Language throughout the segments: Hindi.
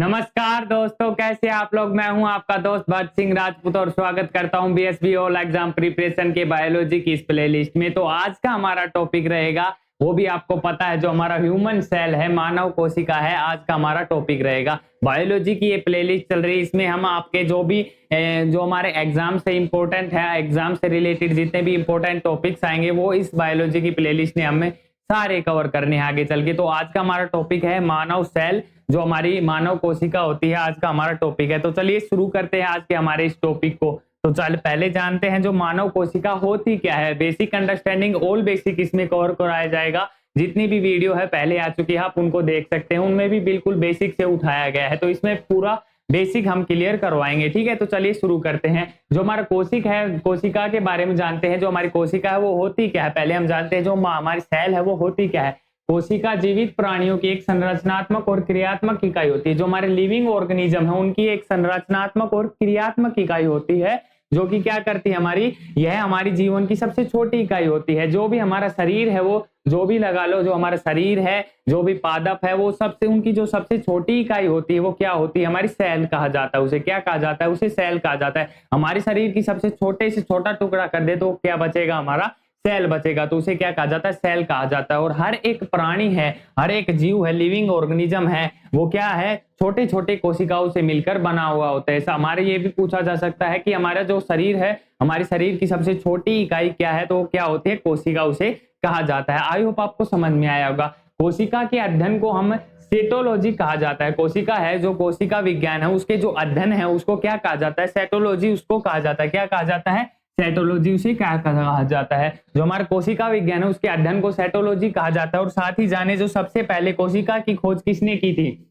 नमस्कार दोस्तों, कैसे आप लोग। मैं हूं आपका दोस्त भरत सिंह राजपूत और स्वागत करता हूं बीएसबी ऑल एग्जाम प्रिपरेशन के बायोलॉजी की इस प्लेलिस्ट में। तो आज का हमारा टॉपिक रहेगा, वो भी आपको पता है, जो हमारा ह्यूमन सेल है, मानव कोशिका है। आज का हमारा टॉपिक रहेगा बायोलॉजी की। ये प्लेलिस्ट चल रही है, इसमें हम आपके जो हमारे एग्जाम से इंपॉर्टेंट है, एग्जाम से रिलेटेड जितने भी इंपॉर्टेंट टॉपिक्स आएंगे वो इस बायोलॉजी की प्लेलिस्ट ने हमें सारे कवर करने हैं आगे चल के। तो आज का हमारा टॉपिक है मानव सेल, जो हमारी मानव कोशिका होती है। आज का हमारा टॉपिक है। तो चलिए शुरू करते हैं आज के हमारे इस टॉपिक को। तो चल पहले जानते हैं जो मानव कोशिका होती क्या है। बेसिक अंडरस्टैंडिंग ऑल बेसिक इसमें कवर कराया जाएगा। जितनी भी वीडियो है पहले आ चुकी है, आप उनको देख सकते हैं, उनमें भी बिल्कुल बेसिक से उठाया गया है। तो इसमें पूरा बेसिक हम क्लियर करवाएंगे, ठीक है। तो चलिए शुरू करते हैं। जो हमारा कोशिका के बारे में जानते हैं। जो हमारी कोशिका है वो होती क्या है, पहले हम जानते हैं। जो हमारी सेल है वो होती क्या है। कोशिका जीवित प्राणियों की एक संरचनात्मक और क्रियात्मक इकाई होती है। जो हमारे लिविंग ऑर्गेनिज्म है उनकी एक संरचनात्मक और क्रियात्मक इकाई होती है, जो कि क्या करती है यह हमारी जीवन की सबसे छोटी इकाई होती है। जो भी हमारा शरीर है, वो जो भी लगा लो, जो हमारा शरीर है, जो भी पादप है, वो उनकी जो सबसे छोटी इकाई होती है वो क्या होती है, हमारी सेल कहा जाता है। उसे क्या कहा जाता है, उसे सेल कहा जाता है। हमारे शरीर की सबसे छोटे से छोटा टुकड़ा कर दे तो क्या बचेगा, हमारा सेल बचेगा। तो उसे क्या कहा जाता है, सेल कहा जाता है। और हर एक प्राणी है, हर एक जीव है, लिविंग ऑर्गेनिज्म है, वो क्या है, छोटे छोटे कोशिकाओं से मिलकर बना हुआ होता है। ऐसा हमारे ये भी पूछा जा सकता है कि हमारा जो शरीर है, हमारे शरीर की सबसे छोटी इकाई क्या है, तो वो क्या होती है, कोशिका उसे कहा जाता है। आई होप आपको समझ में आया होगा। कोशिका के अध्ययन को हम सेटोलॉजी कहा जाता है। कोशिका है, जो कोशिका विज्ञान है, उसके जो अध्ययन है उसको क्या कहा जाता है, सेटोलॉजी उसको कहा जाता है। क्या कहा जाता है, सेटोलॉजी उसे क्या कहा जाता है। जो हमारा कोशिका विज्ञान है उसके अध्ययन को सेटोलॉजी कहा जाता है। और साथ ही जाने जो सबसे पहले कोशिका की खोज किसने की थी,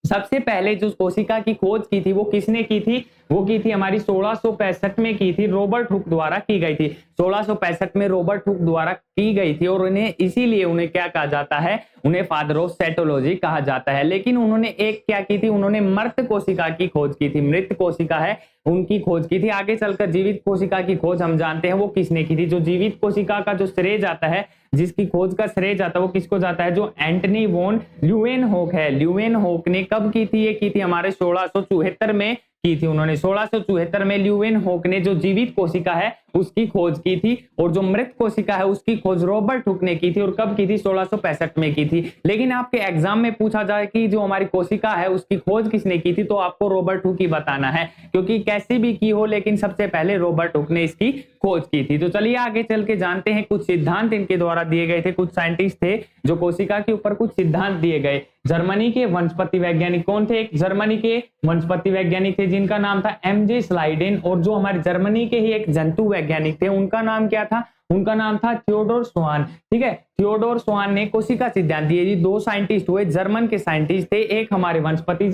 सबसे पहले जो कोशिका की खोज की थी वो किसने की थी, वो की थी हमारी 1665 में की थी, रॉबर्ट हुक द्वारा की गई थी। 1665 में रॉबर्ट हुक द्वारा की गई थी। और उन्हें इसीलिए उन्हें क्या कहा जाता है, उन्हें फादर ऑफ सेटोलॉजी कहा जाता है। लेकिन उन्होंने एक क्या की थी, उन्होंने मृत कोशिका की खोज की थी। मृत कोशिका है उनकी खोज की थी। आगे चलकर जीवित कोशिका की खोज हम जानते हैं वो किसने की थी। जो जीवित कोशिका का जो श्रेय जाता है, जिसकी खोज का श्रेय जाता है, वो किसको जाता है, जो एंटनी वॉन ल्यूवेनहोक है। ल्यूवेनहोक ने कब की थी, ये की थी हमारे 1674 में की थी। उन्होंने 1674 में ल्यूवेनहोक ने जो जीवित कोशिका है उसकी खोज की थी। और जो मृत कोशिका है उसकी खोज रॉबर्ट हुक ने की थी। और कब की थी, 1665 में की थी। लेकिन आपके एग्जाम में पूछा जाए कि जो हमारी कोशिका है उसकी खोज किसने की थी, तो आपको रॉबर्ट हुक ही बताना है, क्योंकि कैसी भी की हो लेकिन सबसे पहले रॉबर्ट हुक ने इसकी खोज की थी। तो चलिए आगे चल के जानते हैं कुछ सिद्धांत इनके द्वारा दिए गए थे। कुछ साइंटिस्ट थे जो कोशिका के ऊपर कुछ सिद्धांत दिए गए। जर्मनी के वनस्पति वैज्ञानिक कौन थे, एक जर्मनी के वनस्पति वैज्ञानिक थे जिनका नाम था एमजे स्लाइडेन। और जो हमारे जर्मनी के ही एक जंतु वैज्ञानिक थे, उनका नाम क्या था, उनका नाम था थियोडोर स्वान। ठीक है, थियोडोर स्वान ने कोशिका सिद्धांत दिए। ये दो साइंटिस्ट हुए, जर्मन के साइंटिस्ट थे। एक हमारे वनस्पति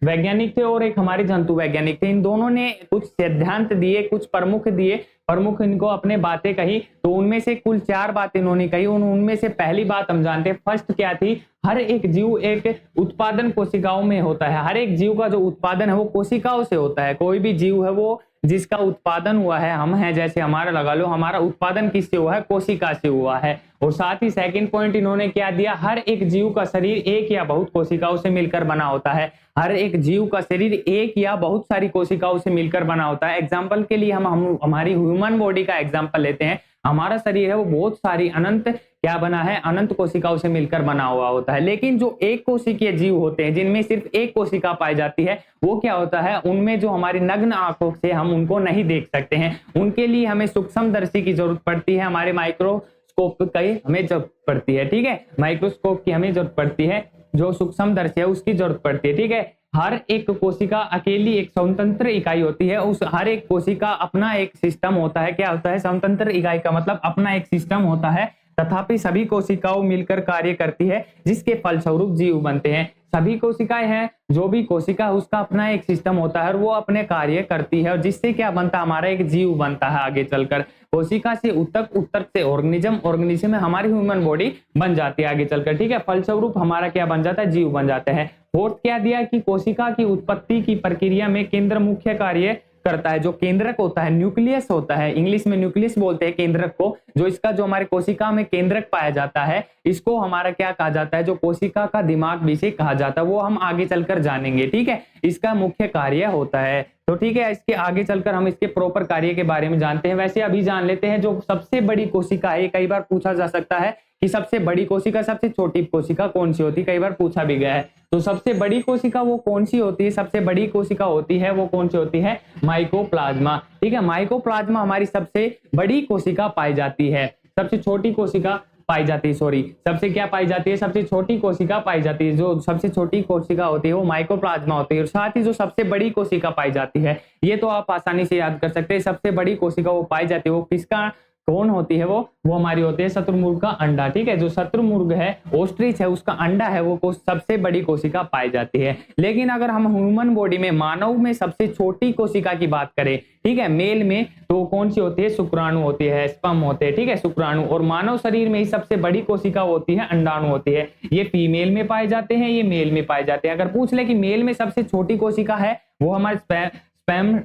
वैज्ञानिक थे और एक हमारे जंतु वैज्ञानिक थे। इन दोनों ने कुछ सिद्धांत दिए, कुछ प्रमुख इनको अपने बातें कही। तो उनमें से कुल 4 बातें इन्होंने कही। उनमें से पहली बात हम जानते हैं, फर्स्ट क्या थी, हर एक जीव एक उत्पादन कोशिकाओं में होता है। हर एक जीव का जो उत्पादन है वो कोशिकाओं से होता है। कोई भी जीव है वो जिसका उत्पादन हुआ है, हम हैं जैसे हमारा लगा लो, हमारा उत्पादन किससे हुआ है, कोशिका से हुआ है। और साथ ही सेकंड पॉइंट इन्होंने क्या दिया, हर एक जीव का शरीर एक या बहुत कोशिकाओं से मिलकर बना होता है। हर एक जीव का शरीर एक या बहुत सारी कोशिकाओं से मिलकर बना होता है। एग्जाम्पल के लिए हम हमारी ह्यूमन बॉडी का एग्जाम्पल लेते हैं। हमारा शरीर है वो बहुत सारी अनंत क्या बना है, अनंत कोशिकाओं से मिलकर बना हुआ होता है। लेकिन जो एक कोशिकीय जीव होते हैं, जिनमें सिर्फ एक कोशिका पाई जाती है, वो क्या होता है, उनमें जो हमारी नग्न आंखों से हम उनको नहीं देख सकते हैं। उनके लिए हमें सूक्ष्मदर्शी की जरूरत पड़ती है, हमारे माइक्रोस्कोप की हमें जरूरत पड़ती है। ठीक है, माइक्रोस्कोप की हमें जरूरत पड़ती है, जो सूक्ष्मदर्शी है उसकी जरूरत पड़ती है। ठीक है, हर एक कोशिका अकेली एक स्वतंत्र इकाई होती है। उस हर एक कोशिका अपना एक सिस्टम होता है। क्या होता है, स्वतंत्र इकाई का मतलब अपना एक सिस्टम होता है। तथापि सभी कोशिकाओं मिलकर कार्य करती है, जिसके फलस्वरूप जीव बनते हैं। सभी कोशिकाएं हैं, जो भी कोशिका है उसका अपना एक सिस्टम होता है और वो अपने कार्य करती है, और जिससे क्या बनता है, हमारा एक जीव बनता है। आगे चलकर कोशिका से उत्तक, उत्तक से ऑर्गेनिज्म, ऑर्गेनिज्म में हमारी ह्यूमन बॉडी बन जाती है आगे चलकर। ठीक है, फलस्वरूप हमारा क्या बन जाता है, जीव बन जाता है। फोर्थ क्या दिया कि कोशिका की उत्पत्ति की प्रक्रिया में केंद्र मुख्य कार्य करता है, जो केंद्रक होता है, न्यूक्लियस होता है, इंग्लिश में न्यूक्लियस बोलते हैं केंद्रक को, जो इसका जो हमारे कोशिका में केंद्रक पाया जाता है, इसको हमारा क्या कहा जाता है, जो कोशिका का दिमाग भी से कहा जाता है, वो हम आगे चलकर जानेंगे। ठीक है, इसका मुख्य कार्य होता है। तो ठीक है, इसके आगे चलकर हम इसके प्रॉपर कार्य के बारे में जानते हैं। वैसे अभी जान लेते हैं जो सबसे बड़ी कोशिका है। कई बार पूछा जा सकता है कि सबसे बड़ी कोशिका, सबसे छोटी कोशिका कौन सी होती है, कई बार पूछा भी गया है। तो सबसे बड़ी कोशिका वो कौन सी होती है, सबसे बड़ी कोशिका होती है वो कौन सी होती है, माइकोप्लाज्मा। ठीक है, माइकोप्लाज्मा हमारी सबसे बड़ी कोशिका पाई जाती है। सबसे छोटी कोशिका पाई जाती है, सॉरी, सबसे क्या पाई जाती है, सबसे छोटी कोशिका पाई जाती है। जो सबसे छोटी कोशिका होती है वो माइकोप्लाज्मा होती है, और साथ ही जो सबसे बड़ी कोशिका पाई जाती है, ये तो आप आसानी से याद कर सकते हैं। सबसे बड़ी कोशिका वो पाई जाती है, वो किसका, कौन होती है, वो हमारी होती है शत्रुमुर्ग का अंडा। ठीक है, जो शत्रुमुर्ग है, ऑस्ट्रिच है, उसका अंडा है, वो सबसे बड़ी कोशिका पाई जाती है। लेकिन अगर हम ह्यूमन बॉडी में, मानव में सबसे छोटी कोशिका की बात करें, ठीक है, मेल में, तो कौन सी होती है, शुक्राणु होती है, स्पर्म होते हैं। ठीक है, शुक्राणु। और मानव शरीर में ही सबसे बड़ी कोशिका होती है अंडाणु होती है। ये फीमेल में पाए जाते हैं, ये मेल में पाए जाते हैं। अगर पूछ ले कि मेल में सबसे छोटी कोशिका है, वो हमारे स्पर्म,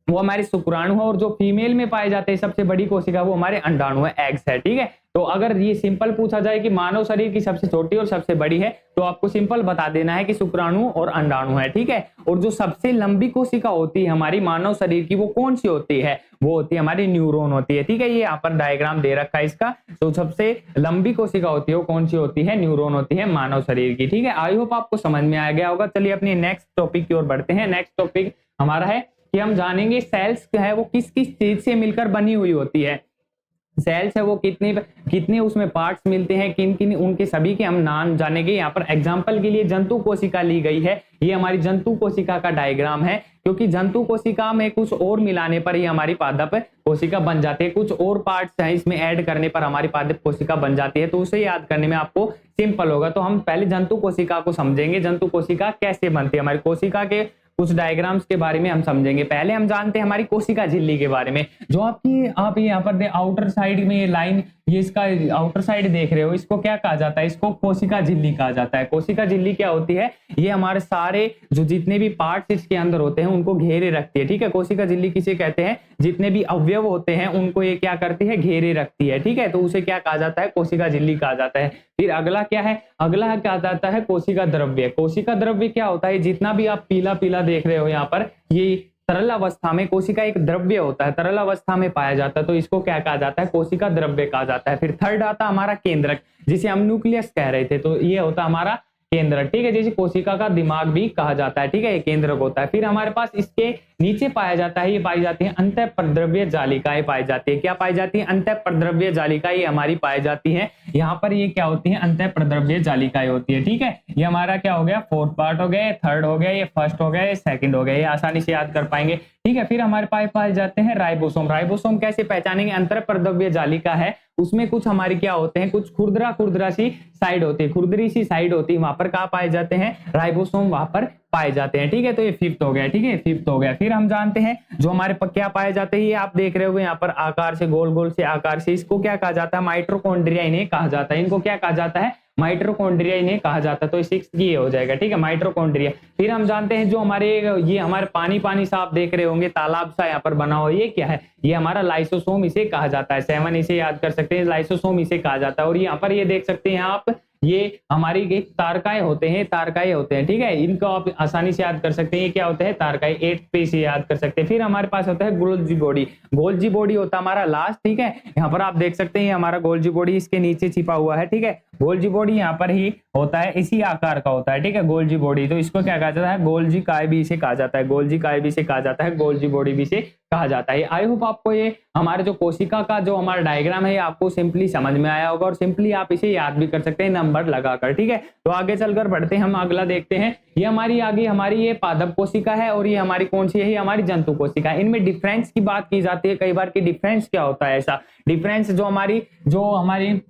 वो हमारे शुक्राणु है, और जो फीमेल में पाए जाते हैं सबसे बड़ी कोशिका वो हमारे अंडाणु है, एग्स है। ठीक है, तो अगर ये सिंपल पूछा जाए कि मानव शरीर की सबसे छोटी और सबसे बड़ी है, तो आपको सिंपल बता देना है कि शुक्राणु और अंडाणु है। ठीक है, और जो सबसे लंबी कोशिका होती है हमारी मानव शरीर की, वो कौन सी होती है, वो होती है हमारी न्यूरॉन होती है। ठीक है, ये यहाँ पर डायग्राम दे रखा है इसका। तो सबसे लंबी कोशिका होती है वो कौन सी होती है, न्यूरॉन होती है मानव शरीर की। ठीक है, आई होप आपको समझ में आ गया होगा। चलिए अपनी नेक्स्ट टॉपिक की ओर बढ़ते हैं। नेक्स्ट टॉपिक हमारा है कि हम जानेंगे सेल्स है वो किस किस चीज से मिलकर बनी हुई होती है। सेल्स है वो कितने कितने उसमें पार्ट्स मिलते हैं, किन किन, उनके सभी के हम नाम जानेंगे। यहाँ पर एग्जांपल के लिए जंतु कोशिका ली गई है। ये हमारी जंतु कोशिका का डायग्राम है, क्योंकि जंतु कोशिका में कुछ और मिलाने पर ही हमारी पादप कोशिका बन जाती है। कुछ और पार्ट्स हैं इसमें ऐड करने पर हमारी पादप कोशिका बन जाती है, तो उसे याद करने में आपको सिंपल होगा। तो हम पहले जंतु कोशिका को समझेंगे, जंतु कोशिका कैसे बनती है, हमारी कोशिका के कुछ डायग्राम्स के बारे में हम समझेंगे। पहले हम जानते हैं हमारी कोशिका झिल्ली के बारे में। जो आप यहाँ पर आउटर साइड में ये लाइन, ये इसका आउटर साइड देख रहे हो, इसको क्या कहा जाता है, इसको कोशिका झिल्ली कहा जाता है। कोशिका झिल्ली क्या होती है, ये हमारे सारे जो जितने भी पार्ट्स इसके अंदर होते हैं उनको घेरे रखती है। ठीक है, कोशिका झिल्ली किसे कहते हैं, जितने भी अवयव होते हैं उनको ये क्या करती है, घेरे रखती है। ठीक है, तो उसे क्या कहा जाता है, कोशिका झिल्ली कहा जाता है। फिर अगला क्या है, अगला कहा जाता है कोशिका द्रव्य। कोशिका द्रव्य क्या होता है, जितना भी आप पीला पीला देख रहे हो यहाँ पर, ये तरल अवस्था में कोशिका एक द्रव्य होता है, तरल अवस्था में पाया जाता है, तो इसको क्या कहा जाता है, कोशिका द्रव्य कहा जाता है। फिर थर्ड आता हमारा केंद्रक, जिसे हम न्यूक्लियस कह रहे थे, तो ये होता हमारा केंद्रक। ठीक है, जैसे कोशिका का दिमाग भी कहा जाता है। ठीक है, ये केंद्रक होता है। फिर हमारे पास इसके नीचे पाया जाता है, ये पाई जाती है अंतःप्रद्रव्य जालिकाएं पाई जाती है। क्या पाई जाती है, अंतःप्रद्रव्य जालिकाएं हमारी पाई जाती है। यहाँ पर ये क्या होती है, अंतःप्रद्रव्य जालिकाएं होती है। ठीक है, ये हमारा क्या हो गया, फोर्थ पार्ट हो गया, थर्ड हो गया, ये फर्स्ट हो गया, ये सेकंड हो गया, ये आसानी से याद कर पाएंगे। ठीक है, फिर हमारे पास पाए जाते हैं राइबोसोम। राइबोसोम कैसे पहचानेंगे, अंतःप्रद्रव्य जालिका है, उसमें कुछ हमारी क्या होते हैं, कुछ खुरदरा खुरदरा सी साइड होती है, खुरदरी सी साइड होती है, वहां पर कहाँ पाए जाते हैं, राइबोसोम वहां पर पाए जाते हैं। ठीक है, तो ये फिफ्थ हो गया। ठीक है, फिफ्थ हो गया। फिर हम जानते हैं जो हमारे क्या पाए जाते हैं, ये आप देख रहे हो यहाँ पर आकार से, गोल गोल से आकार से, इसको क्या कहा जाता है, माइटोकॉन्ड्रिया इन्हें कहा जाता है। इनको क्या कहा जाता है, माइटोकॉन्ड्रिया इन्हें कहा जाता है। तो सिक्स की हो जाएगा। ठीक है, माइटोकॉन्ड्रिया। फिर हम जानते हैं जो हमारे ये हमारे पानी पानी सा आप देख रहे होंगे, तालाब सा यहाँ पर बना हुआ, ये क्या है, ये हमारा लाइसोसोम इसे कहा जाता है। 7 इसे याद कर सकते हैं, लाइसोसोम इसे कहा जाता है। और यहाँ पर ये देख सकते हैं आप, ये हमारी एक तारकाएं होते हैं, तारकाएं होते हैं। ठीक है, इनको आप आसानी से याद कर सकते हैं, ये क्या होते हैं, तारकाएं। 8 पे से याद कर सकते हैं। फिर हमारे पास होता है गोल्जी बॉडी। गोल्जी बॉडी होता है हमारा लास्ट। ठीक है, यहाँ पर आप देख सकते हैं हमारा गोल्जी बॉडी इसके नीचे छिपा हुआ है। ठीक है, गोल्जी बॉडी यहाँ पर ही होता है, इसी आकार का होता है। ठीक है, गोल्जी बॉडी, तो इसको क्या कहा जाता है, गोल्जी काय भी इसे कहा जाता है, गोल्जी काय भी इसे कहा जाता है, गोल्जी बॉडी भी इसे कहा जाता है। आई होप आपको ये हमारे जो कोशिका का जो हमारा डायग्राम है आपको सिंपली समझ में आया होगा, और सिंपली आप इसे याद भी कर सकते हैं नंबर लगाकर। ठीक है, तो आगे चलकर बढ़ते हैं, हम अगला देखते हैं। ये हमारी आगे हमारी ये पादप कोशिका है, और ये हमारी कौन सी है, ये हमारी जंतु कोशिका है। इनमें डिफरेंस की बात की जाती है कई बार कि डिफरेंस क्या होता है। ऐसा डिफरेंस जो हमारी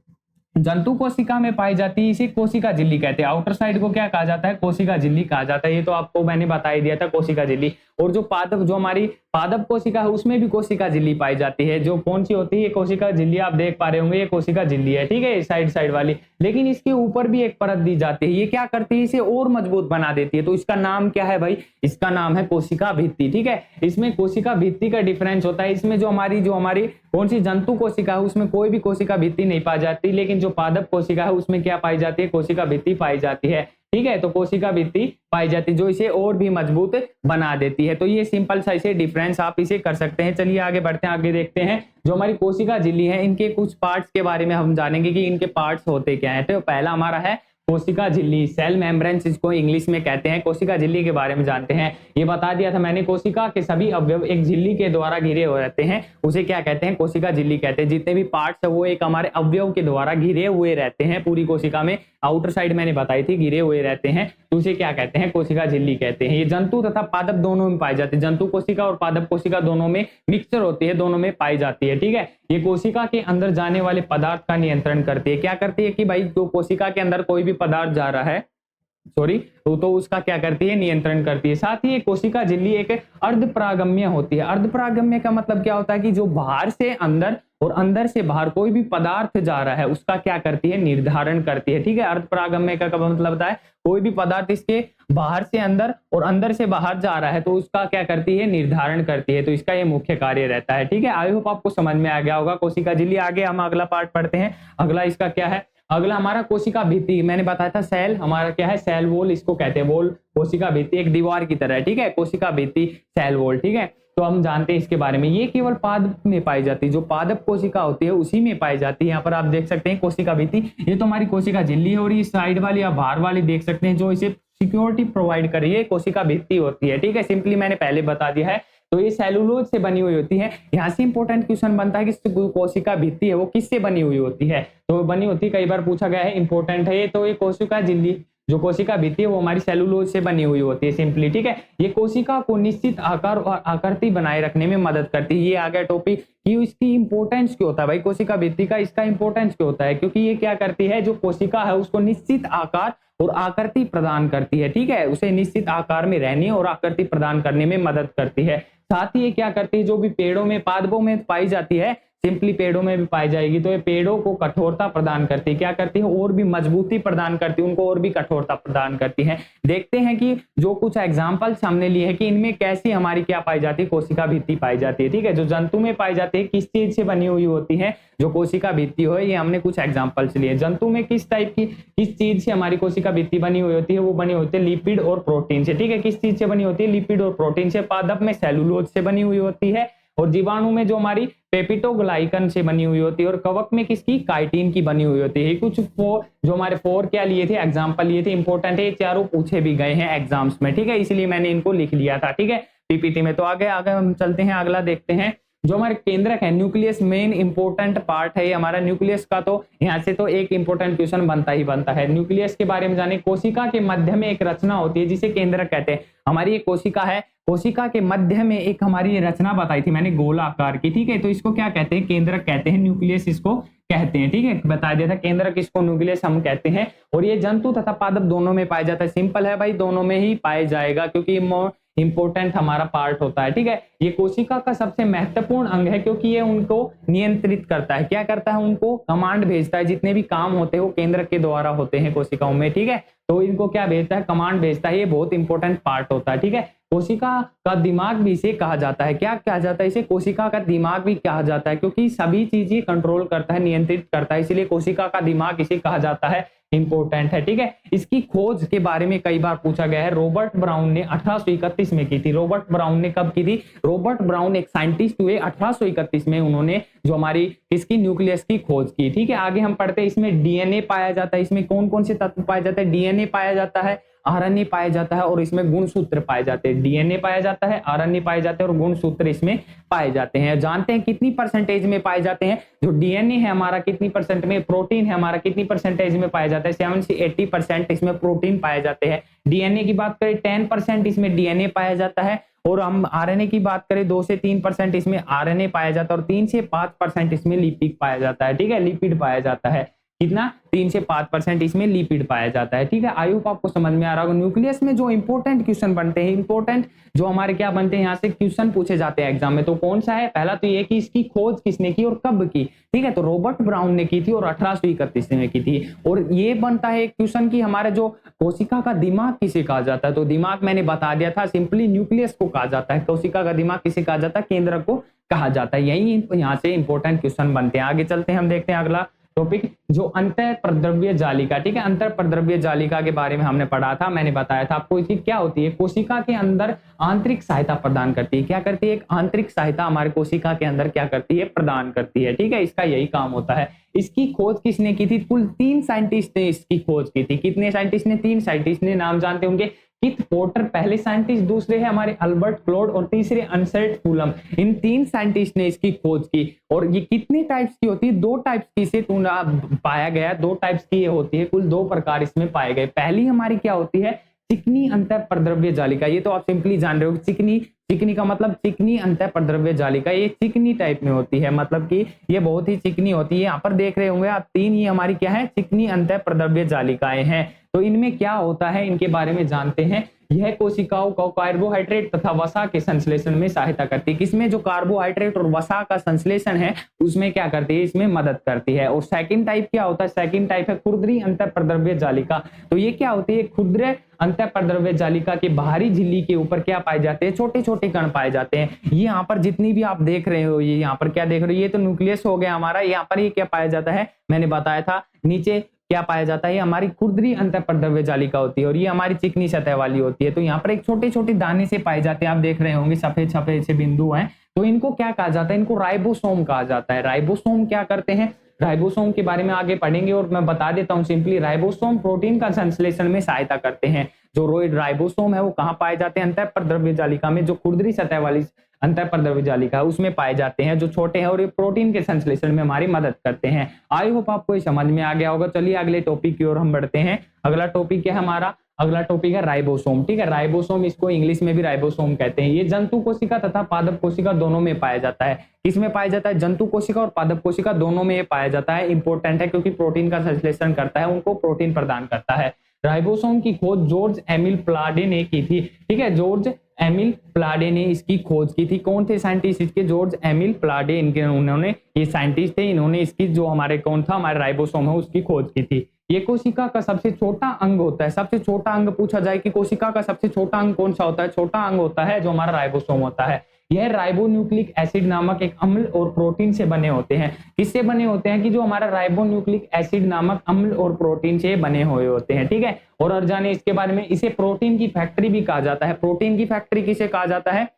जंतु कोशिका में पाई जाती है, इसे कोशिका झिल्ली कहते हैं। आउटर साइड को क्या कहा जाता है, कोशिका झिल्ली कहा जाता है। ये तो आपको मैंने बता ही दिया था, कोशिका झिल्ली। और जो हमारी पादप कोशिका है उसमें भी कोशिका झिल्ली पाई जाती है। जो कौन सी होती है, कोशिका झिल्ली आप देख पा रहे होंगे, ये कोशिका झिल्ली है, ठीक है, साइड साइड वाली। लेकिन इसके ऊपर भी एक परत दी जाती है, ये क्या करती है, इसे और मजबूत बना देती है। तो इसका नाम क्या है भाई, इसका नाम है कोशिका भित्ति, ठीक है। इसमें कोशिका भित्ति का डिफरेंस होता है, इसमें जो हमारी कौन सी जंतु कोशिका है उसमें कोई भी कोशिका भित्ति नहीं पाई जाती, लेकिन जो पादप कोशिका है उसमें क्या पाई जाती है, कोशिका भित्ति पाई जाती है, ठीक है। तो कोशिका भित्ति पाई जाती है जो इसे और भी मजबूत बना देती है। तो ये सिंपल सा इसे डिफरेंस आप इसे कर सकते हैं। चलिए आगे बढ़ते हैं, आगे देखते हैं जो हमारी कोशिका झिल्ली है इनके कुछ पार्ट्स के बारे में हम जानेंगे कि इनके पार्ट्स होते क्या है। तो पहला हमारा है कोशिका झिल्ली, सेल मेम्ब्रेन्स इसको इंग्लिश में कहते हैं। कोशिका झिल्ली के बारे में जानते हैं, ये बता दिया था मैंने, कोशिका के सभी अवयव एक झिल्ली के द्वारा घिरे हुए रहते हैं, उसे क्या कहते हैं, कोशिका झिल्ली कहते हैं। जितने भी पार्ट्स है वो एक हमारे अवयव के द्वारा घिरे हुए रहते हैं, पूरी कोशिका में आउटर साइड मैंने बताई थी घिरे हुए रहते हैं, तो उसे क्या कहते हैं, कोशिका झिल्ली कहते हैं। ये जंतु तथा पादप दोनों में पाई जाती है, जंतु कोशिका और पादप कोशिका दोनों में मिक्सचर होती है, दोनों में पाई जाती है, ठीक है। ये कोशिका के अंदर जाने वाले पदार्थ का नियंत्रण करती है। क्या करती है कि भाई जो कोशिका के अंदर कोई भी पदार्थ जा रहा है, सॉरी, तो उसका क्या करती है, नियंत्रण करती है। साथ ही कोशिका झिल्ली एक अर्धपरागम्य होती है। अर्धपरागम्य का मतलब क्या होता है कि जो बाहर से अंदर और अंदर से बाहर कोई भी पदार्थ जा रहा है उसका क्या करती है, निर्धारण करती है, ठीक है। अर्धपरागम्य का मतलब होता है कोई भी पदार्थ इसके बाहर से अंदर और अंदर से बाहर जा रहा है तो उसका क्या करती है, निर्धारण करती है। तो इसका ये मुख्य कार्य रहता है, ठीक है। आई होप आपको समझ में आ गया होगा कोशिका झिल्ली। आगे हम अगला पार्ट पढ़ते हैं। अगला इसका क्या है, अगला हमारा कोशिका भित्ति। मैंने बताया था सेल हमारा क्या है, सेल वॉल इसको कहते हैं, वॉल कोशिका भित्ति एक दीवार की तरह है, ठीक है। कोशिका भित्ति सेल वॉल, ठीक है। तो हम जानते हैं इसके बारे में, ये केवल पादप में पाई जाती है, जो पादप कोशिका होती है उसी में पाई जाती है। यहाँ पर आप देख सकते हैं कोशिका भित्ति, ये तो हमारी कोशिका झिल्ली है और ये साइड वाली या बाहर वाली देख सकते हैं जो इसे सिक्योरिटी प्रोवाइड कर रही है, कोशिका भित्ति होती है, ठीक है। सिंपली मैंने पहले बता दिया है। तो ये सेलुलोज से बनी हुई होती है। यहाँ से इंपॉर्टेंट क्वेश्चन बनता है कि कोशिका भित्ति है वो किससे बनी हुई होती है, तो बनी होती है, कई बार पूछा गया है, इंपॉर्टेंट है ये। तो ये कोशिका झिल्ली जो कोशिका भित्ति है वो हमारी सेलुलोज से बनी हुई होती है, सिंपली, ठीक है। ये कोशिका को निश्चित आकार और आकृति बनाए रखने में मदद करती है। ये आ गया टॉपिक कि इसकी इंपॉर्टेंस क्यों होता है भाई, कोशिका भित्ति का इसका इंपॉर्टेंस क्यों होता है, क्योंकि ये क्या करती है, जो कोशिका है उसको निश्चित आकार और आकृति प्रदान करती है, ठीक है। उसे निश्चित आकार में रहने और आकृति प्रदान करने में मदद करती है। साथ ही ये क्या करती है, जो भी पेड़ों में पादपों में पाई जाती है, सिंपली पेड़ों में भी पाई जाएगी, तो ये पेड़ों को कठोरता प्रदान करती है, क्या करती है, और भी मजबूती प्रदान करती है, उनको और भी कठोरता प्रदान करती है। देखते हैं कि जो कुछ एग्जांपल्स हमने लिए हैं कि इनमें कैसी हमारी क्या पाई जाती है, कोशिका भित्ति पाई जाती है, ठीक है। जो जंतु में पाई जाती है किस चीज से बनी हुई होती है, जो कोशिका भित्ति हो, ये हमने कुछ एग्जांपल्स लिए। जंतु में किस टाइप की, किस चीज से हमारी कोशिका भित्ति बनी हुई होती है, वो बनी होती है लिपिड और प्रोटीन से, ठीक है। किस चीज से बनी होती है, लिपिड और प्रोटीन से। पादप में सेलुलोज से बनी हुई होती है, और जीवाणु में जो हमारी पेपिटोग्लाइकन से बनी हुई होती है, और कवक में किसकी, काइटिन की बनी हुई होती है। कुछ जो हमारे 4 क्या लिए थे, एग्जांपल लिए थे, इंपॉर्टेंट है, ये चारों पूछे भी गए हैं एग्जाम्स में, ठीक है, इसलिए मैंने इनको लिख लिया था, ठीक है, पीपीटी में। तो आगे हम चलते हैं, अगला देखते हैं। जो हमारे केंद्रक है, न्यूक्लियस मेन इंपॉर्टेंट पार्ट है ये हमारा न्यूक्लियस का। तो यहाँ से तो एक इंपॉर्टेंट क्वेश्चन बनता ही बनता है। न्यूक्लियस के बारे में जाने, कोशिका के मध्य में एक रचना होती है जिसे केंद्रक कहते हैं। हमारी एक कोशिका है, कोशिका के मध्य में एक हमारी ये रचना बताई थी मैंने, गोलाकार की, ठीक है। तो इसको क्या कहते हैं, केंद्रक कहते हैं, न्यूक्लियस इसको कहते हैं, ठीक है। बता दिया था, केंद्रक इसको न्यूक्लियस हम कहते हैं। और ये जंतु तथा पादप दोनों में पाया जाता है। सिंपल है भाई, दोनों में ही पाया जाएगा क्योंकि इंपॉर्टेंट हमारा पार्ट होता है, ठीक है। ये कोशिका का सबसे महत्वपूर्ण अंग है क्योंकि ये उनको नियंत्रित करता है, क्या करता है, उनको कमांड भेजता है। जितने भी काम होते हैं वो केंद्रक के द्वारा होते हैं कोशिकाओं में, ठीक है। तो इनको क्या भेजता है, कमांड भेजता है। ये बहुत इंपॉर्टेंट पार्ट होता है, ठीक है। कोशिका का दिमाग भी इसे कहा जाता है, क्या कहा जाता है इसे, कोशिका का दिमाग भी कहा जाता है, क्योंकि सभी चीजें कंट्रोल करता है, नियंत्रित करता है, इसलिए कोशिका का दिमाग इसे कहा जाता है, इंपॉर्टेंट है, ठीक है। इसकी खोज के बारे में कई बार पूछा गया है। रॉबर्ट ब्राउन ने 1831 में की थी। रॉबर्ट ब्राउन ने कब की थी, रॉबर्ट ब्राउन एक साइंटिस्ट हुए, 1831 में उन्होंने जो हमारी इसकी न्यूक्लियस की खोज की, ठीक है। आगे हम पढ़ते हैं, इसमें डीएनए पाया जाता है। इसमें कौन कौन से तत्व पाए जाते हैं, डीएनए पाया जाता है, आरएनए पाया जाता है, और इसमें गुणसूत्र पाए जाते हैं। डीएनए पाया जाता है, आरएनए पाए जाते हैं, और गुणसूत्र इसमें पाए जाते हैं। जानते हैं कितनी परसेंटेज में पाए जाते हैं, जो डीएनए है हमारा कितनी परसेंट में, प्रोटीन है हमारा कितनी परसेंटेज में पाया जाता है, 7 से 80% इसमें प्रोटीन पाए जाते हैं। डीएनए की बात करें 10% इसमें डीएनए पाया जाता है, और हम आरएनए की बात करें 2 से 3% इसमें आरएनए पाया जाता है, और 3 से 5% इसमें लिपिड पाया जाता है, ठीक है, लिपिड पाया जाता है। कितना 3 से 5% इसमें लिपिड पाया जाता है। ठीक है, आई होप आपको समझ में आ रहा होगा। न्यूक्लियस में जो इंपॉर्टेंट क्वेश्चन बनते हैं, इंपॉर्टेंट जो हमारे क्या बनते हैं, यहाँ से क्वेश्चन पूछे जाते हैं एग्जाम में, तो कौन सा है? पहला तो ये कि इसकी खोज किसने की और कब की। ठीक है, तो रॉबर्ट ब्राउन ने की थी और 1831 में की थी। और ये बनता है एक क्वेश्चन की हमारे जो कोशिका का दिमाग किसे कहा जाता है, तो दिमाग मैंने बता दिया था, सिंपली न्यूक्लियस को कहा जाता है। कोशिका का दिमाग किसे कहा जाता है? केंद्र को कहा जाता है। यही यहाँ से इंपॉर्टेंट क्वेश्चन बनते हैं। आगे चलते हैं, हम देखते हैं अगला टॉपिक जो अंतर प्रद्रव्य जालिका। ठीक है, अंतर प्रद्रव्य जालिका के बारे में हमने पढ़ा था, मैंने बताया था आपको इसकी क्या होती है। कोशिका के अंदर आंतरिक सहायता प्रदान करती है। क्या करती है? एक आंतरिक सहायता हमारे कोशिका के अंदर क्या करती है? प्रदान करती है। ठीक है, इसका यही काम होता है। इसकी खोज किसने की थी? कुल 3 साइंटिस्ट ने इसकी खोज की थी। कितने साइंटिस्ट ने? 3 साइंटिस्ट ने। नाम जानते होंगे, किथ पोर्टर पहले साइंटिस्ट, दूसरे है हमारे अल्बर्ट क्लॉड और तीसरे अनसेल्ट फूलम। इन 3 साइंटिस्ट ने इसकी खोज की। और ये कितने टाइप्स की होती है? 2 टाइप्स की इसे पाया गया। 2 टाइप्स की ये होती है, कुल 2 प्रकार इसमें पाए गए। पहली हमारी क्या होती है? चिकनी अंतः प्रद्रव्य जालिका। ये तो आप सिंपली जान रहे हो, चिकनी, चिकनी का मतलब चिकनी अंतः प्रद्रव्य जालिका। ये चिकनी टाइप में होती है, मतलब कि ये बहुत ही चिकनी होती है। यहाँ पर देख रहे होंगे आप 3, ये हमारी क्या है? चिकनी अंतः प्रद्रव्य जालिकाएं हैं। तो इनमें क्या होता है, इनके बारे में जानते हैं। यह कोशिकाओं को कार्बोहाइड्रेट तथा वसा के संश्लेषण में सहायता करती है। किसमें? जो कार्बोहाइड्रेट और वसा का संश्लेषण है उसमें क्या करती है? इसमें मदद करती है। और सेकंड टाइप क्या होता है? सेकंड टाइप है खुरदरी अंतः प्रद्रव्य जालिका। तो ये क्या होती है? खुरदरे अंतः प्रद्रव्य जालिका के बाहरी झिल्ली के ऊपर क्या पाए जाते हैं? छोटे छोटे कण पाए जाते हैं। ये यहाँ पर जितनी भी आप देख रहे हो, ये यहाँ पर क्या देख रहे हो? ये तो न्यूक्लियस हो गया हमारा। यहाँ पर ये क्या पाया जाता है? मैंने बताया था, नीचे क्या पाया जाता है? ये हमारी खुरदरी अंतः प्रद्रव्य जालिका होती है और ये हमारी चिकनी सतह वाली होती है। तो यहाँ पर एक छोटे छोटे दाने से पाए जाते हैं। आप देख रहे होंगे सफेद सफेद से बिंदु हैं। तो इनको क्या कहा जाता है? इनको राइबोसोम कहा जाता है। राइबोसोम क्या करते हैं? राइबोसोम के बारे में आगे पढ़ेंगे और मैं बता देता हूं सिंपली। राइबोसोम प्रोटीन का संश्लेषण में सहायता करते हैं। जो राइबोसोम है वो कहाँ पाए जाते हैं? अंतः प्रद्रव्य जालिका में। जो खुरदरी सतह वाली अंतः प्रद्रव्य जालिका उसमें पाए जाते हैं, जो छोटे हैं और ये प्रोटीन के संश्लेषण में हमारी मदद करते हैं। आई होप आपको ये समझ में आ गया होगा। चलिए अगले टॉपिक की ओर हम बढ़ते हैं। अगला टॉपिक क्या है हमारा? अगला टॉपिक है राइबोसोम। ठीक है, राइबोसोम, इसको इंग्लिश में भी राइबोसोम कहते हैं। ये जंतु कोशिका तथा पादप कोशिका दोनों में पाया जाता है। किसमें पाया जाता है? जंतु कोशिका और पादप कोशिका दोनों में ये पाया जाता है। इंपॉर्टेंट है क्योंकि प्रोटीन का संश्लेषण करता है, उनको प्रोटीन प्रदान करता है। राइबोसोम की खोज जॉर्ज एमिल प्लाडे ने की थी। ठीक है, जॉर्ज एमिल प्लाडे ने इसकी खोज की थी। कौन थे साइंटिस्ट इसके? जॉर्ज एमिल प्लाडे, इनके उन्होंने, ये साइंटिस्ट थे, इन्होंने इसकी जो हमारे कौन था हमारे राइबोसोम है उसकी खोज की थी। ये कोशिका का सबसे छोटा अंग होता है। सबसे छोटा अंग पूछा जाए कि कोशिका का सबसे छोटा अंग कौन सा होता है? छोटा अंग होता है जो हमारा राइबोसोम होता है। यह राइबोन्यूक्लिक एसिड नामक एक अम्ल और प्रोटीन से बने होते हैं। किससे बने होते हैं? कि जो हमारा राइबोन्यूक्लिक एसिड नामक अम्ल और प्रोटीन से बने हुए होते हैं। ठीक है, और जाने इसके बारे में, इसे प्रोटीन की फैक्ट्री भी कहा जाता है। प्रोटीन की फैक्ट्री किसे कहा जाता है?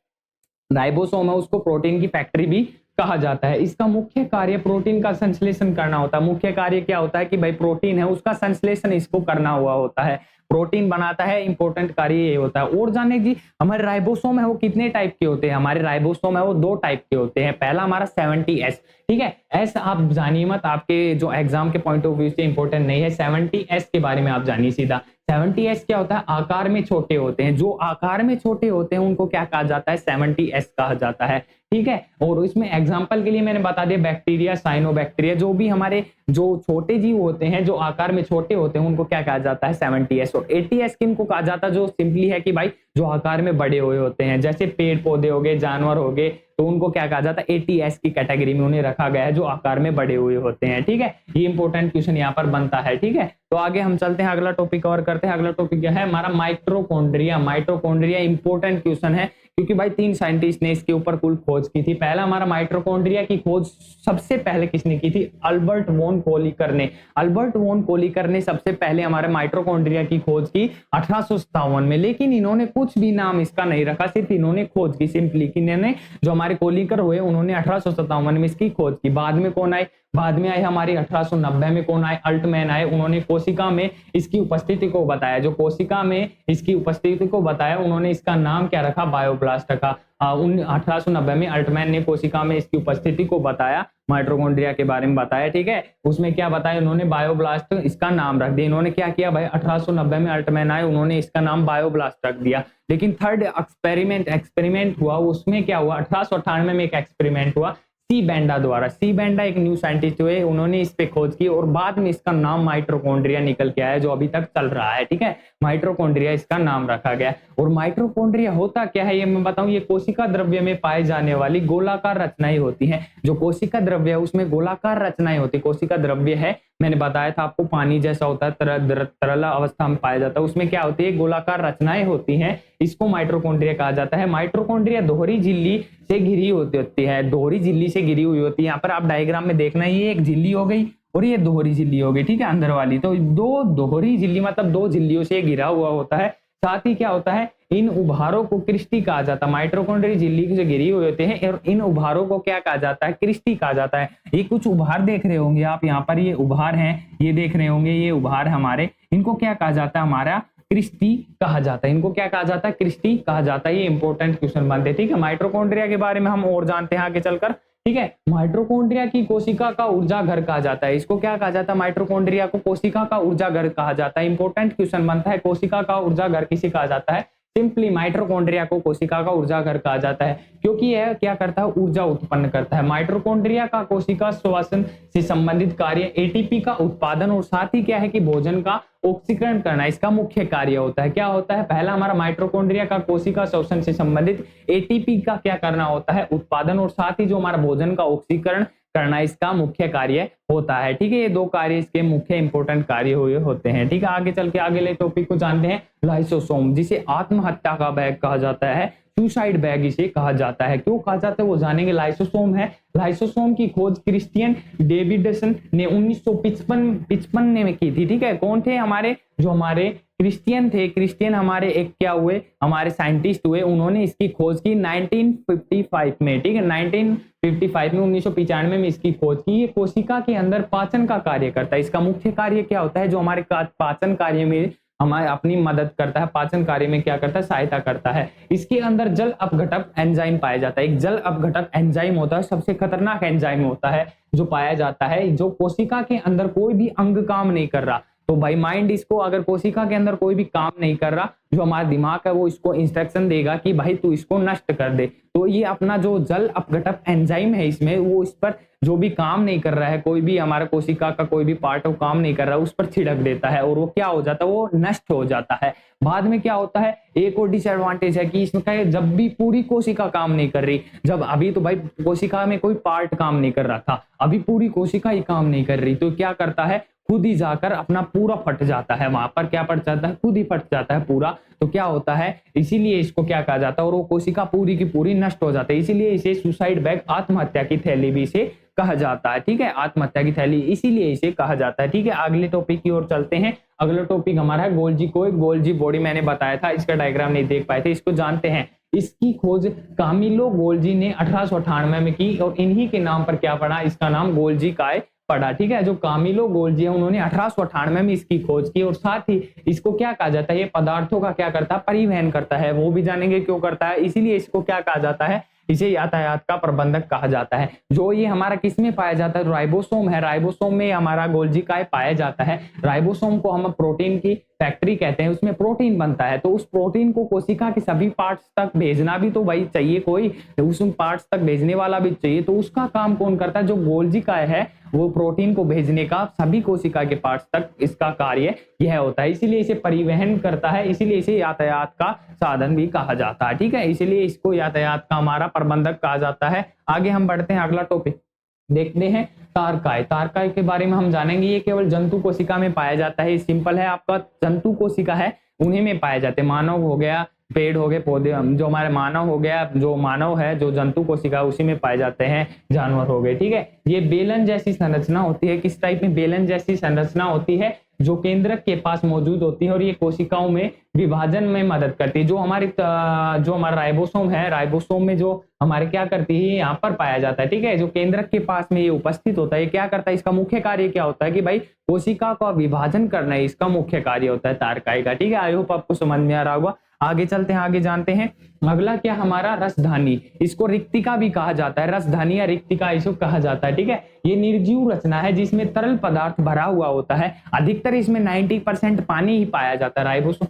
राइबोसोम है उसको प्रोटीन की फैक्ट्री भी कहा जाता है। इसका मुख्य कार्य प्रोटीन का संश्लेषण करना होता है। मुख्य कार्य क्या होता है? कि भाई प्रोटीन है उसका संश्लेषण इसको करना हुआ होता है, प्रोटीन बनाता है। इंपॉर्टेंट कार्य ये होता है। और जाने जी हमारे राइबोसोम है वो कितने टाइप के होते हैं? हमारे राइबोसोम है वो 2 टाइप के होते हैं। पहला हमारा 70S। ठीक है, एस आप जानिए मत, आपके जो एग्जाम के पॉइंट ऑफ व्यू से इंपॉर्टेंट नहीं है। 70S के बारे में आप जानिए सीधा। 70S क्या होता है? आकार में छोटे होते हैं। जो आकार में छोटे होते हैं उनको क्या कहा जाता है? 70S कहा जाता है। ठीक है, और इसमें एग्जांपल के लिए मैंने बता दिया बैक्टीरिया, साइनोबैक्टीरिया, जो भी हमारे जो छोटे जीव होते हैं जो आकार में छोटे होते हैं उनको क्या कहा जाता है? 70S। और 80S किनको कहा जाता है? जो सिंपली है कि भाई जो आकार में बड़े हुए होते हैं, जैसे पेड़ पौधे हो गए, जानवर हो गए, तो उनको क्या कहा जाता है? 80S की कैटेगरी में उन्हें रखा गया है, जो आकार में बड़े हुए होते हैं। ठीक है, ये इंपॉर्टेंट क्वेश्चन यहाँ पर बनता है। ठीक है, तो आगे हम चलते हैं, अगला टॉपिक कवर करते हैं। अगला टॉपिक क्या है हमारा? माइटोकॉन्ड्रिया। माइटोकॉन्ड्रिया इंपॉर्टेंट क्वेश्चन है क्योंकि भाई 3 साइंटिस्ट ने इसके ऊपर कुल खोज की थी। पहला हमारा माइटोकॉन्ड्रिया की खोज सबसे पहले किसने की थी? अल्बर्ट वॉन कोलिकर ने। अल्बर्ट वॉन कोलिकर ने सबसे पहले हमारे माइटोकॉन्ड्रिया की खोज की 1857 में। लेकिन इन्होंने कुछ भी नाम इसका नहीं रखा, सिर्फ इन्होंने खोज की सिंपली। कि इन्होंने जो हमारे कोलिकर हुए उन्होंने 1857 में इसकी खोज की। बाद में कौन आए? बाद में आए हमारी 1890 में कौन आए? अल्टमैन आए। उन्होंने कोशिका में इसकी उपस्थिति को बताया। जो कोशिका में इसकी उपस्थिति को बताया उन्होंने इसका नाम क्या रखा? बायोब्लास्ट रखा। 1890 में अल्टमैन ने कोशिका में इसकी उपस्थिति को बताया, माइटोकॉन्ड्रिया के बारे में बताया। ठीक है, उसमें क्या बताया उन्होंने? बायोब्लास्ट इसका नाम रख दिया। इन्होंने क्या किया भाई? 1890 में अल्टमैन आए, उन्होंने इसका नाम बायोब्लास्ट रख दिया। लेकिन थर्ड एक्सपेरिमेंट हुआ, उसमें क्या हुआ? 1898 में एक एक्सपेरिमेंट हुआ। सी बेंडा द्वारा। सी बेंडा एक न्यू साइंटिस्ट हुए, उन्होंने इस पे खोज की और बाद में इसका नाम माइटोकॉन्ड्रिया निकल के आया जो अभी तक चल रहा है। ठीक है, माइटोकॉन्ड्रिया इसका नाम रखा गया। और माइटोकॉन्ड्रिया होता क्या है ये मैं बताऊं, ये कोशिका द्रव्य में पाए जाने वाली गोलाकार रचनाएं होती हैं। जो कोशिका द्रव्य है उसमें गोलाकार रचनाएं होती है। कोशिका द्रव्य है, मैंने बताया था आपको, पानी जैसा होता है, तरल अवस्था में पाया जाता है, उसमें क्या होती है, गोलाकार रचनाएं होती हैं, इसको माइटोकॉन्ड्रिया कहा जाता है। माइटोकॉन्ड्रिया दोहरी झिल्ली से घिरी होती है, दोहरी झिल्ली से घिरी हुई होती है। यहाँ पर आप डायग्राम में देखना, ये एक झिल्ली हो गई और ये दोहरी झिल्ली हो गई। ठीक है, अंदर वाली तो दो दोहरी झिल्ली मतलब दो झिल्लियों से घिरा हुआ होता है। साथ ही क्या होता है, इन उभारों को क्रिस्टी कहा जाता है। माइटोकॉन्ड्रिया झिल्ली से घिरी हुए होते हैं और इन उभारों को क्या कहा जाता है, क्रिस्टी कहा जाता है। ये कुछ उभार देख रहे होंगे आप, यहाँ पर ये उभार हैं, ये देख रहे होंगे, ये उभार हमारे, इनको क्या कहा जाता है, हमारा क्रिस्टी कहा जाता है। इनको क्या कहा जाता है, क्रिस्टी कहा जाता है। ये इंपॉर्टेंट क्वेश्चन बनते हैं। ठीक है, माइटोकॉन्ड्रिया के बारे में हम और जानते हैं आगे चलकर। ठीक है, माइटोकॉन्ड्रिया की कोशिका का ऊर्जा घर कहा जाता है। इसको क्या कहा जाता है, माइटोकॉन्ड्रिया को कोशिका का ऊर्जा घर कहा जाता है। इंपॉर्टेंट क्वेश्चन बनता है, कोशिका का ऊर्जा घर किसे कहा जाता है, सिंपली माइटोकॉन्ड्रिया को कोशिका का ऊर्जा घर कहा जाता है, क्योंकि यह क्या करता है, ऊर्जा उत्पन्न करता है। माइटोकॉन्ड्रिया का कोशिका श्वसन से संबंधित कार्य एटीपी का उत्पादन और साथ ही क्या है कि भोजन का ऑक्सीकरण करना इसका मुख्य कार्य होता है। क्या होता है, पहला हमारा माइटोकॉन्ड्रिया का कोशिका श्वसन से संबंधित एटीपी का क्या करना होता है, उत्पादन, और साथ ही जो हमारा भोजन का ऑक्सीकरण करना इसका मुख्य कार्य होता है। ठीक है, ये दो कार्य इसके मुख्य इंपॉर्टेंट कार्य हुए होते हैं। ठीक है, आगे चल के आगे ले टॉपिक को जानते हैं। लाइसोसोम, जिसे आत्महत्या का बैग कहा जाता है, सुसाइड बैग इसे कहा जाता है। क्यों कहा जाता है वो जानेंगे। लाइसोसोम है, लाइसोसोम की खोज क्रिस्टियन डेविडसन ने 1955 में की थी। ठीक है, कौन थे हमारे, जो हमारे क्रिस्टियन थे, क्रिस्टियन हमारे एक क्या हुए, हमारे साइंटिस्ट हुए, उन्होंने इसकी खोज की 1955 में। ठीक है, 1955 में, 1995 में इसकी खोज की। ये कोशिका के अंदर पाचन का कार्य करता है। इसका मुख्य कार्य क्या होता है, जो हमारे पाचन कार्य में हमारे अपनी मदद करता है, पाचन कार्य में क्या करता है, सहायता करता है। इसके अंदर जल अपघटक एंजाइम पाया जाता है। एक जल अपघटक एंजाइम होता है, सबसे खतरनाक एंजाइम होता है जो पाया जाता है, जो कोशिका के अंदर कोई भी अंग काम नहीं कर रहा तो भाई माइंड इसको, अगर कोशिका के अंदर कोई भी काम नहीं कर रहा, जो हमारा दिमाग है वो इसको इंस्ट्रक्शन देगा कि भाई तू इसको नष्ट कर दे। तो ये अपना जो जल अपघटक एंजाइम है इसमें, वो इस पर जो भी काम नहीं कर रहा है, कोई भी हमारा कोशिका का कोई भी पार्ट वो काम नहीं कर रहा है, उस पर छिड़क देता है और वो क्या हो जाता है, वो नष्ट हो जाता है। बाद में क्या होता है, एक और डिसएडवांटेज है कि इसमें जब भी पूरी कोशिका काम नहीं कर रही, जब अभी तो भाई कोशिका में कोई पार्ट काम नहीं कर रहा था, अभी पूरी कोशिका ही काम नहीं कर रही, तो क्या करता है, खुद ही जाकर अपना पूरा फट जाता है। वहां पर क्या फट जाता है, खुद ही फट जाता है पूरा। तो क्या होता है, इसीलिए इसको क्या कहा जाता है, और वो कोशिका पूरी की पूरी नष्ट हो जाती है। इसीलिए इसे सुसाइड बैग, आत्महत्या की थैली भी इसे कहा जाता है। ठीक है, आत्महत्या की थैली इसीलिए इसे कहा जाता है। ठीक है, अगले टॉपिक की ओर चलते हैं। अगला टॉपिक हमारा है गोल्जी कोई। गोल्जी बॉडी मैंने बताया था, इसका डायग्राम नहीं देख पाए थे, इसको जानते हैं। इसकी खोज कामिलो गोल्जी ने 1898 में की और इन्हीं के नाम पर क्या पड़ा, इसका नाम गोल्जी काय पड़ा। ठीक है, जो कामिलो गोल्जी है उन्होंने 1898 में इसकी खोज की और साथ ही इसको क्या कहा जाता है, ये पदार्थों का क्या करता है, परिवहन करता है। वो भी जानेंगे क्यों करता है। इसीलिए इसको क्या कहा जाता है, इसे यातायात का प्रबंधक कहा जाता है। जो ये हमारा किसमें पाया जाता है, राइबोसोम है, राइबोसोम में हमारा गोल्जी काय पाया जाता है। राइबोसोम को हम प्रोटीन की फैक्ट्री कहते हैं, उसमें प्रोटीन बनता है। तो उस प्रोटीन को कोशिका के सभी पार्ट्स तक भेजना भी तो भाई चाहिए, कोई उस पार्ट्स तक भेजने वाला भी चाहिए। तो उसका काम कौन करता है, जो गोल्जी काय है, वो प्रोटीन को भेजने का सभी कोशिका के पार्ट्स तक इसका कार्य यह होता है। इसीलिए इसे परिवहन करता है, इसीलिए इसे यातायात का साधन भी कहा जाता है। ठीक है, इसीलिए इसको यातायात का हमारा प्रबंधक कहा जाता है। आगे हम बढ़ते हैं, अगला टॉपिक देखते हैं तारकाय। तारकाय के बारे में हम जानेंगे। ये केवल जंतु कोशिका में पाया जाता है। सिंपल है आपका, जंतु कोशिका है उन्हीं में पाए जाते हैं। मानव हो गया, पेड़ हो गए, पौधे, जो हमारे मानव हो गया, जो मानव है, जो जंतु कोशिका उसी में पाए जाते हैं। जानवर हो गए। ठीक है, ये बेलन जैसी संरचना होती है। किस टाइप में, बेलन जैसी संरचना होती है जो केंद्रक के पास मौजूद होती है और ये कोशिकाओं में विभाजन में मदद करती है। जो हमारा राइबोसोम है, राइबोसोम में जो हमारे क्या करती है, यहाँ पर पाया जाता है। ठीक है, जो केंद्रक के पास में ये उपस्थित होता है, ये क्या करता है, इसका मुख्य कार्य क्या होता है कि भाई कोशिका का विभाजन करना है, इसका मुख्य कार्य होता है तारकाय का। ठीक है, आई होप आपको समझ में आ रहा होगा। आगे चलते हैं, आगे जानते हैं। अगला क्या हमारा रसधानी, इसको रिक्तिका भी कहा जाता है, रसधानी या रिक्तिका इसको कहा जाता है। ठीक है, ये निर्जीव रचना है जिसमें तरल पदार्थ भरा हुआ होता है। अधिकतर इसमें 90% पानी ही पाया जाता है। राइबोसोम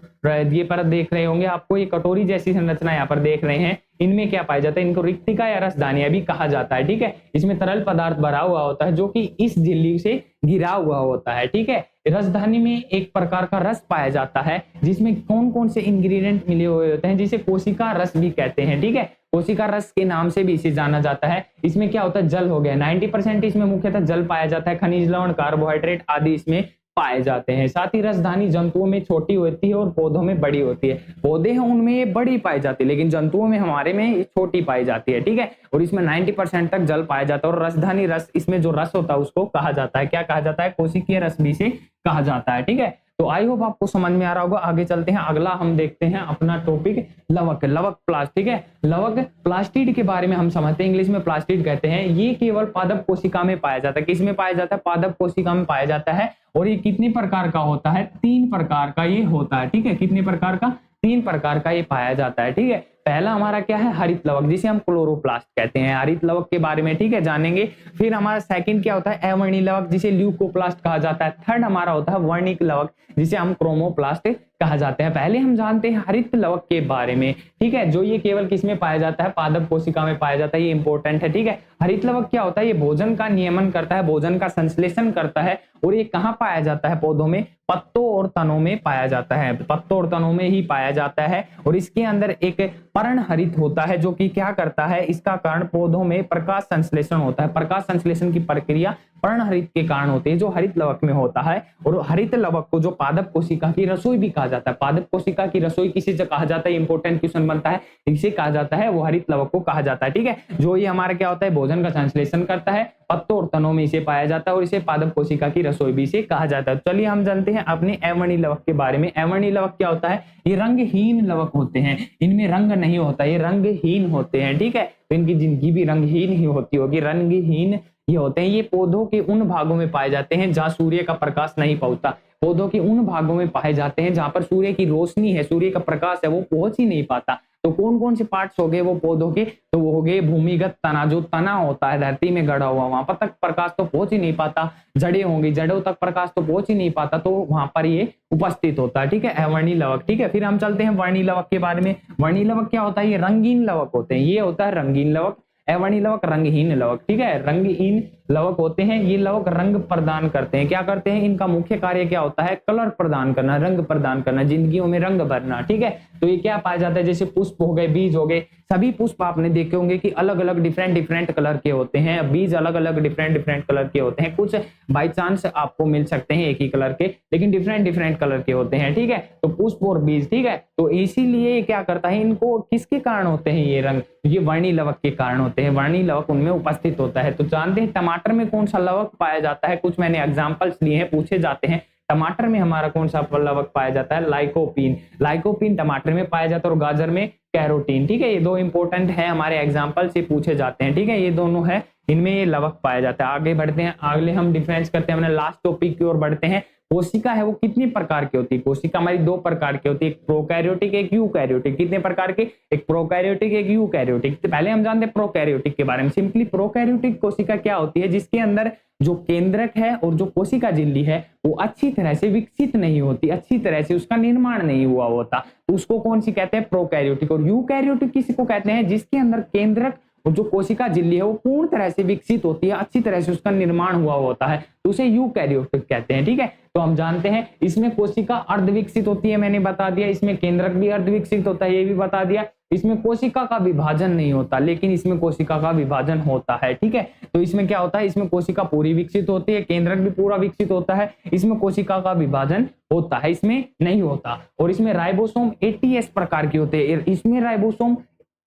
ये पर देख रहे होंगे आपको, ये कटोरी जैसी संरचना यहाँ पर देख रहे हैं, इनमें क्या पाया जाता है, इनको रिक्तिका या रसधानिया भी कहा जाता है। ठीक है, इसमें तरल पदार्थ भरा हुआ होता है जो कि इस झिल्ली से घिरा हुआ होता है। ठीक है, रसधानी में एक प्रकार का रस पाया जाता है जिसमें कौन कौन से इंग्रेडिएंट मिले हुए होते हैं, जिसे कोशिका रस भी कहते हैं। ठीक है, कोशिका रस के नाम से भी इसे जाना जाता है। इसमें क्या होता है, जल हो गया, 90% इसमें मुख्यतः जल पाया जाता है, खनिज लवण, कार्बोहाइड्रेट आदि इसमें पाए जाते हैं। साथ ही रसधानी जंतुओं में छोटी होती है और पौधों में बड़ी होती है। पौधे हैं उनमें ये बड़ी पाई जाती है, लेकिन जंतुओं में हमारे में ये छोटी पाई जाती है। ठीक है, और इसमें 90% तक जल पाया जाता है। और रसधानी रस, इसमें जो रस होता है उसको कहा जाता है, क्या कहा जाता है, कोशिकीय रस भी से कहा जाता है। ठीक है, तो आई होप आपको समझ में आ रहा होगा। आगे चलते हैं, अगला हम देखते हैं अपना टॉपिक लवक, लवक प्लास्ट। ठीक है, लवक प्लास्टिड के बारे में हम समझते हैं, इंग्लिश में प्लास्टिड कहते हैं। ये केवल पादप कोशिका में पाया जाता है। किस में पाया जाता है, पादप कोशिका में पाया जाता है। और ये कितने प्रकार का होता है, 3 प्रकार का ये होता है। ठीक है, कितने प्रकार का, 3 प्रकार का ये पाया जाता है। ठीक है, पहला हमारा क्या है, हरित लवक, जिसे हम क्लोरोप्लास्ट कहते हैं, हरित लवक के बारे में ठीक है जानेंगे। फिर हमारा सेकंड क्या होता है, अवर्णी लवक, जिसे ल्यूकोप्लास्ट कहा जाता है। थर्ड हमारा होता है वर्णिक लवक, जिसे हम क्रोमोप्लास्ट कहा जाते हैं। पहले हम जानते हैं हरित लवक के बारे में। ठीक है, जो ये केवल किसमें पाया जाता है, पादप कोशिका में पाया जाता है, ये इंपॉर्टेंट है। ठीक है, हरित लवक क्या होता है, ये भोजन का नियमन करता है, भोजन का संश्लेषण करता है। और ये कहाँ पाया जाता है, पौधों में, पत्तों और तनों में पाया जाता है, पत्तों और तनों में ही पाया जाता है। और इसके अंदर एक पर्णहरित होता है जो कि क्या करता है, इसका कारण पौधों में प्रकाश संश्लेषण होता है। प्रकाश संश्लेषण की प्रक्रिया पर्णहरित के कारण होती है, जो हरित लवक में होता है। और हरित लवक को जो पादप कोशिका की रसोई भी कहा जाता है, पादप कोशिका की रसोई किसे कहा जाता है, इंपॉर्टेंट क्वेश्चन बनता है, इसे कहा जाता है, वो हरित लवक को कहा जाता है। ठीक है, जो ये हमारा क्या होता है, भोजन का संश्लेषण करता है, पत्तों और तनों में इसे पाया जाता है, और इसे पादप कोशिका की रसोई भी इसे कहा जाता है। चलिए हम जानते हैं अपने अवर्णी लवक के बारे में। अवर्णी लवक क्या होता है, ये रंगहीन लवक होते हैं, इनमें रंग नहीं होता, ये रंगहीन होते हैं। ठीक है, तो इनकी जिंदगी भी रंगहीन ही होती होगी, रंगहीन ये होते हैं। ये पौधों के उन भागों में पाए जाते हैं जहां सूर्य का प्रकाश नहीं पहुंचता, पौधों के उन भागों में पाए जाते हैं जहां पर सूर्य की रोशनी है, सूर्य का प्रकाश है, वो पहुंच ही नहीं पाता। तो कौन कौन से पार्ट्स हो गए वो पौधों के, तो वो हो गए भूमिगत तना, जो तना होता है धरती में गड़ा हुआ, वहां पर तक प्रकाश तो पहुंच ही नहीं पाता। जड़ें होंगी, जड़ों तक प्रकाश तो पहुंच ही नहीं पाता, तो वहां पर ये उपस्थित होता है। ठीक है, अवर्णी लवक। ठीक है, फिर हम चलते हैं वर्णी लवक के बारे में। वर्णी लवक क्या होता है, ये रंगीन लवक होते हैं, ये होता है रंगीन लवक। अवर्णी लवक रंगहीन लवक। ठीक है, रंगहीन लवक होते हैं, ये लवक रंग प्रदान करते हैं। क्या करते हैं, इनका मुख्य कार्य क्या होता है, कलर प्रदान करना, रंग प्रदान करना, जिंदगियों में रंग भरना। ठीक है, तो ये क्या पाया जाता है, जैसे पुष्प हो गए, बीज हो गए, सभी पुष्प आपने देखे होंगे कि अलग अलग डिफरेंट कलर के होते हैं, बीज अलग अलग डिफरेंट कलर के होते हैं। कुछ बाई चांस आपको मिल सकते हैं एक ही कलर के, लेकिन डिफरेंट कलर के होते हैं। ठीक है, तो पुष्प और बीज। ठीक है, तो इसीलिए क्या करता है, इनको किसके कारण होते हैं ये रंग, ये वर्णी लवक के कारण होते हैं, वर्णी लवक उनमें उपस्थित होता है। तो जानते हैं टमाटर में कौन सा लवक पाया जाता है, कुछ मैंने एग्जांपल्स लिए हैं, पूछे जाते हैं। टमाटर में हमारा कौन सा लवक पाया जाता है, लाइकोपीन। लाइकोपीन टमाटर में पाया जाता है, और गाजर में कैरोटीन। ठीक है, ये दो इंपॉर्टेंट है, हमारे एग्जांपल से पूछे जाते हैं। ठीक है, ये दोनों है, इनमें ये लवक पाया जाता है। आगे बढ़ते हैं, अगले हम डिफरेंस करते हैं, हमने लास्ट टॉपिक की ओर बढ़ते हैं। कोशिका है वो कितने प्रकार की होती है, कोशिका हमारी 2 प्रकार की होती है, एक प्रोकैरियोटिक एक यूकैरियोटिक। कितने प्रकार के, एक प्रोकैरियोटिक एक यूकैरियोटिक। तो पहले हम जानते हैं प्रोकैरियोटिक के बारे में। सिंपली प्रोकैरियोटिक कोशिका क्या होती है, जिसके अंदर जो केंद्रक है और जो कोशिका झिल्ली है वो अच्छी तरह से विकसित नहीं होती, अच्छी तरह से उसका निर्माण नहीं हुआ होता, तो उसको कौन सी कहते हैं, प्रोकैरियोटिक। और यूकैरियोटिक किसी को कहते हैं, जिसके अंदर केंद्रक और जो कोशिका झिल्ली है वो पूर्ण तरह से विकसित होती है, अच्छी तरह से उसका निर्माण हुआ होता है, तो उसे यूकैरियोटिक कहते हैं। ठीक है, तो हम जानते हैं इसमें कोशिका अर्ध विकसित होती है, मैंने बता दिया, इसमें केंद्रक भी अर्ध विकसित होता है, ये भी बता दिया। इसमें कोशिका का विभाजन नहीं होता, लेकिन इसमें कोशिका का विभाजन होता है। ठीक है, तो इसमें क्या होता है, इसमें कोशिका पूरी विकसित होती है, केंद्रक भी पूरा विकसित होता है, इसमें कोशिका का विभाजन होता है, इसमें नहीं होता। और इसमें राइबोसोम 80S प्रकार की होते हैं, इसमें राइबोसोम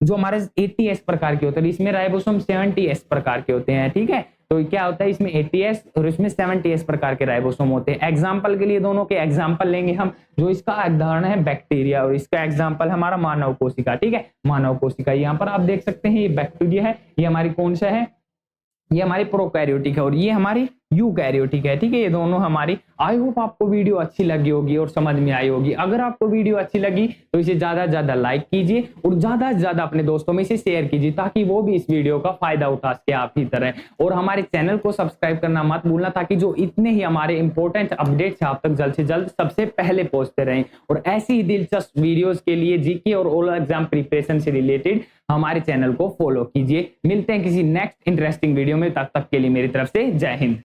जो हमारे 80S प्रकार के होते हैं, इसमें राइबोसोम 70S प्रकार के होते हैं। ठीक है, तो क्या होता है, इसमें 80S और इसमें 70S प्रकार के राइबोसोम होते हैं। एग्जाम्पल के लिए दोनों के एग्जाम्पल लेंगे हम, जो इसका उदाहरण है बैक्टीरिया और इसका एग्जाम्पल हमारा मानव कोशिका। ठीक है, मानव कोशिका, यहाँ पर आप देख सकते हैं ये बैक्टीरिया है, ये हमारी कौन सा है, ये हमारी प्रोकैरियोटिक है, और ये हमारी यूकैरियोटिक है। ठीक है, ये दोनों हमारी। आई होप आपको वीडियो अच्छी लगी होगी और समझ में आई होगी। अगर आपको वीडियो अच्छी लगी तो इसे ज्यादा से ज्यादा लाइक कीजिए और ज्यादा से ज्यादा अपने दोस्तों में इसे शेयर कीजिए, ताकि वो भी इस वीडियो का फायदा उठा सके आप ही तरह। और हमारे चैनल को सब्सक्राइब करना मत भूलना, ताकि जो इतने ही हमारे इंपॉर्टेंट अपडेट्स आप तक जल्द से जल्द सबसे पहले पहुंचते रहें। और ऐसी ही दिलचस्प वीडियोस के लिए जीके और ऑल एग्जाम प्रिपरेशन से रिलेटेड हमारे चैनल को फॉलो कीजिए। मिलते हैं किसी नेक्स्ट इंटरेस्टिंग वीडियो में, तब तक के लिए मेरी तरफ से जय हिंद।